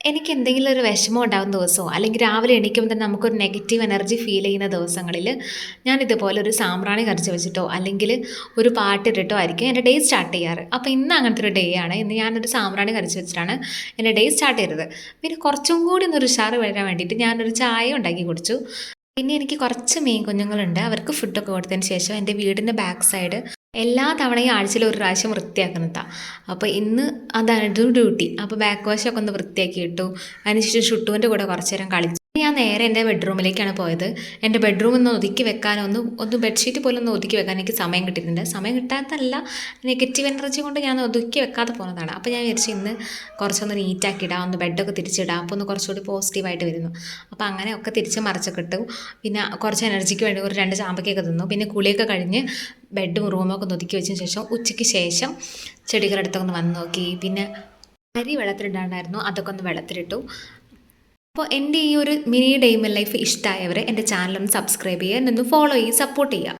എനിക്ക് എന്തെങ്കിലും ഒരു വിഷമം ഉണ്ടാകുന്ന ദിവസമോ അല്ലെങ്കിൽ രാവിലെ എണീക്കുമ്പോൾ തന്നെ നമുക്കൊരു നെഗറ്റീവ് എനർജി ഫീൽ ചെയ്യുന്ന ദിവസങ്ങളിൽ ഞാൻ ഇതുപോലെ ഒരു സാമ്പ്രാണി കരച്ച് വെച്ചിട്ടോ അല്ലെങ്കിൽ ഒരു പാട്ടിട്ടിട്ടോ ആയിരിക്കും എൻ്റെ ഡേ സ്റ്റാർട്ട് ചെയ്യാറ്. അപ്പോൾ ഇന്ന് അങ്ങനത്തെ ഒരു ഡേ ആണ്. ഇന്ന് ഞാനൊരു സാമ്പ്രാണി കരച്ച് വെച്ചിട്ടാണ് എൻ്റെ ഡേ സ്റ്റാർട്ട് ചെയ്തത്. പിന്നെ കുറച്ചും കൂടി ഒന്ന് ഒരു ഉഷാറ് വരാൻ വേണ്ടിയിട്ട് ഞാനൊരു ചായ ഉണ്ടാക്കി കുടിച്ചു. പിന്നെ എനിക്ക് കുറച്ച് മീൻ കുഞ്ഞുങ്ങളുണ്ട്. അവർക്ക് ഫുഡൊക്കെ കൊടുത്തതിന് ശേഷം എൻ്റെ വീടിൻ്റെ ബാക്ക് സൈഡ് എല്ലാ തവണയും ആഴ്ചയിൽ ഒരു പ്രാവശ്യം വൃത്തിയാക്കുന്നതാണ്. അപ്പോൾ ഇന്ന് അതായിരുന്നു ഡ്യൂട്ടി. അപ്പോൾ ബാക്ക് വാഷൊക്കെ ഒന്ന് വൃത്തിയാക്കി ഇട്ടു. അതിനുശേഷം ഷുട്ടുവിൻ്റെ കൂടെ കുറച്ച് നേരം കളിച്ചു. ഞാൻ നേരെ എൻ്റെ ബെഡ്റൂമിലേക്കാണ് പോയത്. എൻ്റെ ബെഡ്റൂം ഒന്ന് ഒതുക്കി വെക്കാനോ ഒന്ന് ബെഡ്ഷീറ്റ് പോലും ഒന്ന് ഒതുക്കി വെക്കാൻ എനിക്ക് സമയം കിട്ടിയിട്ടുണ്ട്. സമയം കിട്ടാത്തല്ല, നെഗറ്റീവ് എനർജി കൊണ്ട് ഞാൻ ഒതുക്കി വെക്കാതെ പോകുന്നതാണ്. അപ്പോൾ ഞാൻ വിചാരിച്ചു ഇന്ന് കുറച്ചൊന്ന് നീറ്റാക്കി ഇടാം, ഒന്ന് ബെഡൊക്കെ തിരിച്ചിടാം, അപ്പോൾ ഒന്ന് കുറച്ചുകൂടി പോസിറ്റീവായിട്ട് വരുന്നു. അപ്പോൾ അങ്ങനെയൊക്കെ തിരിച്ച് മറിച്ചൊക്കെ ഇട്ടു. പിന്നെ കുറച്ച് എനർജിക്ക് വേണ്ടി ഒരു 2 ചാമ്പക്കൊക്കെ തിന്നു. പിന്നെ കുളിയൊക്കെ കഴിഞ്ഞ് ബെഡും റൂമൊക്കെ ഒന്ന് ഒതുക്കി വെച്ചതിന് ശേഷം ഉച്ചയ്ക്ക് ശേഷം ചെടികളുടെ അടുത്തൊക്കെ ഒന്ന് വന്ന് നോക്കി. പിന്നെ അരി വെള്ളത്തിലിടാണ്ടായിരുന്നു, അതൊക്കെ ഒന്ന് വെള്ളത്തിലിട്ടു. അപ്പോൾ എൻ്റെ ഈ ഒരു mini day in my life ഇഷ്ടമായവർ എൻ്റെ ചാനലൊന്ന് സബ്സ്ക്രൈബ് ചെയ്യുക, എന്നൊന്ന് ഫോളോ ചെയ്യുക, സപ്പോർട്ട് ചെയ്യുക.